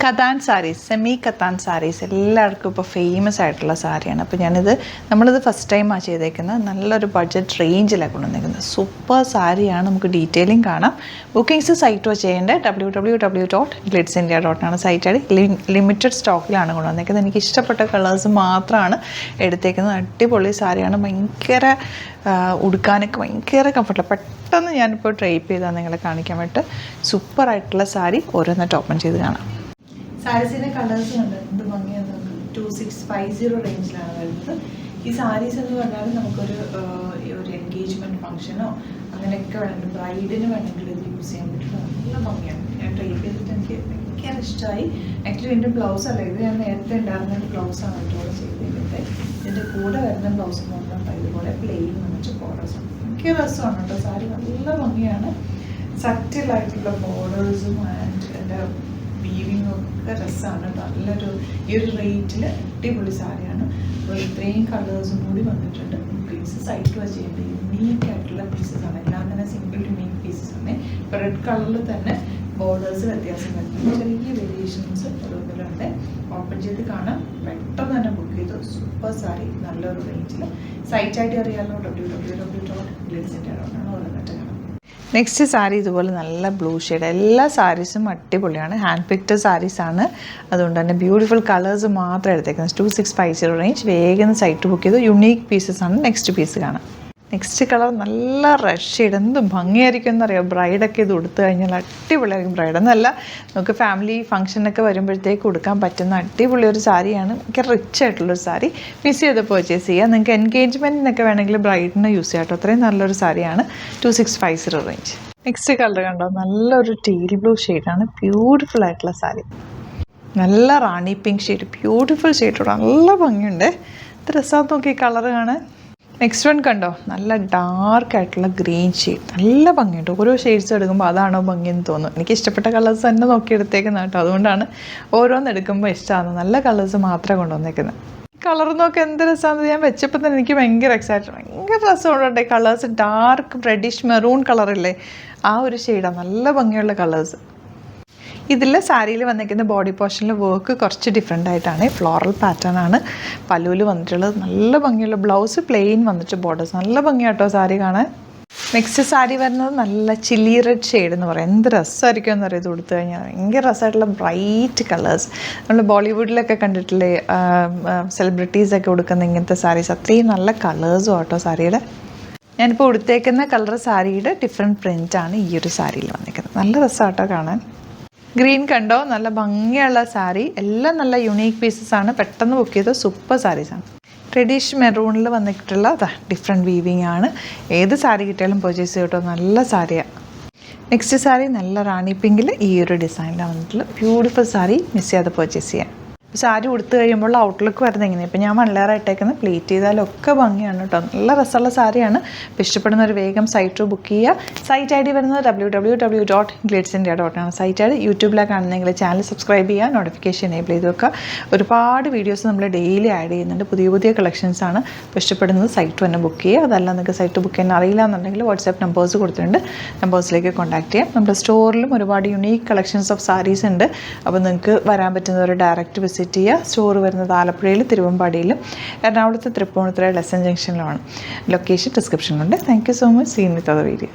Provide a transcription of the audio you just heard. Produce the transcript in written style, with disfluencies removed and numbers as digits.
കതാൻ saris, semi കത്താൻ സാരീസ് എല്ലാവർക്കും ഇപ്പോൾ ഫേമസ് ആയിട്ടുള്ള സാരിയാണ്. അപ്പോൾ നമ്മളിത് ഫസ്റ്റ് ടൈമാണ് ചെയ്തേക്കുന്നത്. നല്ലൊരു ബഡ്ജറ്റ് റേഞ്ചിലാണ് കൊണ്ടുവന്നേക്കുന്നത്. സൂപ്പർ സാരിയാണ്. നമുക്ക് ഡീറ്റെയിലിംഗ് കാണാം. ബുക്കിംഗ്സ് സൈറ്റ് ചെയ്യേണ്ടത് www.glitzindia.com സൈറ്റാണ്. ലിമിറ്റഡ് സ്റ്റോക്കിലാണ് കൊണ്ടുവന്നേക്കുന്നത്. എനിക്ക് ഇഷ്ടപ്പെട്ട കളേഴ്സ് മാത്രമാണ് എടുത്തേക്കുന്നത്. അടിപൊളി സാരിയാണ്. ഭയങ്കര ഉടുക്കാനൊക്കെ ഭയങ്കര കംഫർട്ടബിൾ. പെട്ടെന്ന് ഞാനിപ്പോൾ ഡ്രൈപ്പ് ചെയ്താൽ നിങ്ങളെ കാണിക്കാൻ വേണ്ടിയിട്ട് സൂപ്പറായിട്ടുള്ള സാരി ഓരോന്നായിട്ട് ഓപ്പൺ ചെയ്ത് കാണാം. സാരീസിൻ്റെ കളേഴ്സ് ഉണ്ട്. എന്ത് ഭംഗിയാണ്. നമുക്ക് 2650 റേഞ്ചിലാണ് വരുന്നത്. ഈ സാരീസ് എന്ന് പറഞ്ഞാൽ നമുക്കൊരു എൻഗേജ്മെൻറ്റ് ഫംഗ്ഷനോ അങ്ങനെയൊക്കെ വേണമെങ്കിൽ ബ്രൈഡിന് വേണമെങ്കിൽ ഇത് യൂസ് ചെയ്യാൻ പറ്റും. നല്ല ഭംഗിയാണ്. ഞാൻ ട്രൈ ചെയ്തിട്ട് എനിക്ക് ഭയങ്കര ഇഷ്ടമായി. ആക്ച്വലി എൻ്റെ ബ്ലൗസ് അല്ല ഇത്, ഞാൻ നേരത്തെ ഉണ്ടായിരുന്ന ബ്ലൗസാണ് ഇതുപോലെ ചെയ്തിരുന്നത്. ഇതിൻ്റെ കൂടെ വരുന്ന ബ്ലൗസ് നോക്കുമ്പോൾ ഇതുപോലെ പ്ലെയിൻ വന്നിട്ട് ബോർഡേഴ്സ് ഉണ്ട്. ഭയങ്കര രസമാണ് കേട്ടോ. സാരി നല്ല ഭംഗിയാണ്. സറ്റിലായിട്ടുള്ള ബോർഡേഴ്സും ആൻഡ് എൻ്റെ വീവിങ്ങും ഒക്കെ രസമാണ്. നല്ലൊരു ഈ ഒരു റേറ്റിൽ അടിപൊളി സാരിയാണ്. അപ്പോൾ ഇത്രയും കളേഴ്സും കൂടി വന്നിട്ടുണ്ട്. പീസസ് ആയിട്ട് ചെയ്യേണ്ട യുണീക്ക് ആയിട്ടുള്ള പീസസ് ആണ്. എല്ലാം തന്നെ സിംഗിൾ യുണീക്ക് പീസസ് ആണ്. ഇപ്പോൾ റെഡ് കളറിൽ തന്നെ ബോർഡേഴ്സ് വ്യത്യാസം വരുന്നുണ്ട്. ചെറിയ വേരിയേഷൻസ് ഓരോന്നിലുണ്ട്. ഓപ്പൺ ചെയ്ത് കാണാം. പെട്ടെന്ന് തന്നെ ബുക്ക് ചെയ്തു. സൂപ്പർ സാരി നല്ലൊരു റേഞ്ചിൽ. സൈറ്റായിട്ട് അറിയാമല്ലോ www.glitzindia.com ഓരോന്നിട്ട് കാണാം. നെക്സ്റ്റ് സാരി ഇതുപോലെ നല്ല ബ്ലൂ ഷെയ്ഡ്. എല്ലാ സാരീസും അടിപൊളിയാണ്. ഹാൻഡ് പിക്ഡ് സാരീസാണ്. അതുകൊണ്ട് തന്നെ ബ്യൂട്ടിഫുൾ കളേഴ്സ് മാത്രം എടുത്തേക്കുന്നത്. 2650 റേഞ്ച്. വേഗം സൈറ്റ് ബുക്ക് ചെയ്തു. യുണീക്ക് പീസസ് ആണ്. നെക്സ്റ്റ് പീസ് കാണാം. നെക്സ്റ്റ് കളർ നല്ല റഷ് ഷെയ്ഡ്. എന്ത് ഭംഗിയായിരിക്കും എന്നറിയാം. ബ്രൈഡൊക്കെ ഇത് ഉടുത്തു കഴിഞ്ഞാൽ അടിപൊളിയായിരിക്കും. ബ്രൈഡെന്നല്ല, നമുക്ക് ഫാമിലി ഫംഗ്ഷനൊക്കെ വരുമ്പോഴത്തേക്ക് കൊടുക്കാൻ പറ്റുന്ന അടിപൊളി ഒരു സാരിയാണ്. ഭയങ്കര റിച്ച് ആയിട്ടുള്ളൊരു സാരി. മിസ് ചെയ്ത് പർച്ചേസ് ചെയ്യുക. നിങ്ങൾക്ക് എൻഗേജ്മെൻറ്റിനൊക്കെ വേണമെങ്കിൽ ബ്രൈഡിന് യൂസ് ചെയ്യാം കേട്ടോ. അത്രയും നല്ലൊരു സാരിയാണ്. 2650 റേഞ്ച്. നെക്സ്റ്റ് കളർ കണ്ടോ, നല്ലൊരു ടീൽ ബ്ലൂ ഷെയ്ഡാണ്. ബ്യൂട്ടിഫുൾ ആയിട്ടുള്ള സാരി. നല്ല റാണി പിങ്ക് ഷെയ്ഡ്. ബ്യൂട്ടിഫുൾ ഷെയ്ഡോട് നല്ല ഭംഗിയുണ്ട്. ഇത് രസമാണെന്ന് നോക്കി കളർ കാണാൻ. നെക്സ്റ്റ് വൺ കണ്ടോ, നല്ല ഡാർക്ക് ആയിട്ടുള്ള ഗ്രീൻ ഷെയ്ഡ്. നല്ല ഭംഗിയുണ്ട്. ഓരോ ഷെയ്ഡ്സ് എടുക്കുമ്പോൾ അതാണോ ഭംഗിയെന്ന് തോന്നും. എനിക്ക് ഇഷ്ടപ്പെട്ട കളേഴ്സ് തന്നെ നോക്കി എടുത്തേക്കുന്ന കേട്ടോ. അതുകൊണ്ടാണ് ഓരോന്ന് എടുക്കുമ്പോൾ ഇഷ്ടമാണ്. നല്ല കളേഴ്സ് മാത്രമേ കൊണ്ടുവന്നേക്കുന്നത്. കളർ നോക്കി എന്ത് രസമാണെന്ന് ഞാൻ വെച്ചപ്പോൾ തന്നെ എനിക്ക് ഭയങ്കര എക്സൈറ്റഡ്. ഭയങ്കര രസമുണ്ട്. കളേഴ്സ് ഡാർക്ക് റെഡിഷ് മെറൂൺ കളറില്ലേ, ആ ഒരു ഷെയ്ഡാണ്. നല്ല ഭംഗിയുള്ള കളേഴ്സ്. ഇതിൽ സാരിയിൽ വന്നിരിക്കുന്ന ബോഡി പോർഷനിൽ വർക്ക് കുറച്ച് ഡിഫറെൻ്റ് ആയിട്ടാണ്. ഫ്ലോറൽ പാറ്റേൺ ആണ് പല്ലുവിൽ വന്നിട്ടുള്ളത്. നല്ല ഭംഗിയുള്ള ബ്ലൗസ് പ്ലെയിൻ വന്നിട്ട് ബോർഡേഴ്സ്. നല്ല ഭംഗിയാട്ടോ സാരി കാണാൻ. നെക്സ്റ്റ് സാരി വരുന്നത് നല്ല ചില്ലി റെഡ് ഷെയ്ഡ് എന്ന് പറയും. എന്ത് രസമായിരിക്കും എന്നറിയത് കൊടുത്തു കഴിഞ്ഞാൽ. ഭയങ്കര രസമായിട്ടുള്ള ബ്രൈറ്റ് കളേഴ്സ്. നമ്മൾ ബോളിവുഡിലൊക്കെ കണ്ടിട്ടില്ലേ സെലിബ്രിറ്റീസൊക്കെ കൊടുക്കുന്ന ഇങ്ങനത്തെ സാരീസ്. അത്രയും നല്ല കളേഴ്സും ആട്ടോ സാരിയുടെ. ഞാനിപ്പോൾ ഉടുത്തേക്കുന്ന കളർ സാരിയുടെ ഡിഫറെൻറ്റ് പ്രിൻ്റാണ് ഈ ഒരു സാരിയിൽ വന്നിരിക്കുന്നത്. നല്ല രസമാട്ടോ കാണാൻ. ഗ്രീൻ കണ്ടോ, നല്ല ഭംഗിയുള്ള സാരി. എല്ലാം നല്ല യുണീക്ക് പീസസ് ആണ്. പെട്ടെന്ന് ബുക്ക് ചെയ്ത സൂപ്പർ സാരീസാണ്. റെഡിഷ് മെറൂണിൽ വന്നിട്ടുള്ള ഡിഫറെൻറ്റ് വീവിങ് ആണ്. ഏത് സാരി കിട്ടിയാലും പർച്ചേസ് ചെയ്യട്ടോ. നല്ല സാരിയാണ്. നെക്സ്റ്റ് സാരി നല്ല റാണി പിങ്കിൽ ഈ ഒരു ഡിസൈനിലാണ് വന്നിട്ടുള്ള ബ്യൂട്ടിഫുൾ സാരി. മിസ് ചെയ്യാതെ പർച്ചേസ് ചെയ്യാം. സാരി ഉടുത്ത് കഴിയുമ്പോൾ ഔട്ട്ലുക്ക് വരുന്നത് എങ്ങനെയാണ്. ഇപ്പോൾ ഞാൻ 1 ലെയർ ഇട്ടേക്കുന്നത്. പ്ലേറ്റ് ചെയ്താലൊക്കെ ഭംഗിയാണ് കേട്ടോ. നല്ല രസമുള്ള സാരിയാണ്. ഇപ്പോൾ ഇഷ്ടപ്പെടുന്നവർ വേഗം സൈറ്റ് ബുക്ക് ചെയ്യുക. സൈറ്റ് ഐ ഡി വരുന്നത് www.glitzindia.com സൈറ്റ് ഐ ഡി. യൂട്യൂബിലാണ് കാണുന്നതെങ്കിൽ ചാനൽ സബ്സ്ക്രൈബ് ചെയ്യുക. നോട്ടിഫിക്കേഷൻ എനേബിൾ ചെയ്ത് വെക്കുക. ഒരുപാട് വീഡിയോസ് നമ്മൾ ഡെയിലി ആഡ് ചെയ്യുന്നുണ്ട്. പുതിയ കളക്ഷൻസ് ആണ്. ഇപ്പോൾ ഇഷ്ടപ്പെടുന്നത് സൈറ്റ് തന്നെ ബുക്ക് ചെയ്യുക. അതല്ല നിങ്ങൾക്ക് സൈറ്റ് ബുക്ക് ചെയ്യാൻ അറിയില്ല എന്നുണ്ടെങ്കിൽ വാട്സാപ്പ് നമ്പേഴ്സ് കൊടുത്തിട്ടുണ്ട്. നമ്പേഴ്സിലേക്ക് കോൺടാക്ട് ചെയ്യാം. നമ്മുടെ സ്റ്റോറിലും ഒരുപാട് യുണീക്ക് കളക്ഷൻസ് ഓഫ് സാരീസ് ഉണ്ട്. അപ്പോൾ നിങ്ങൾക്ക് വരാൻ പറ്റുന്നവർ ഡയറക്റ്റ് വിസിറ്റ് ചെയ്യുക. സ്റ്റോർ വരുന്നത് ആലപ്പുഴയിൽ, തിരുവമ്പാടിയിലും, എറണാകുളത്ത് തൃപ്പൂണിത്തുറ ലെസൺ ജംഗ്ഷനിലുമാണ്. ലൊക്കേഷൻ ഡിസ്ക്രിപ്ഷനിലുണ്ട്. Thank you so much. Seen with other video.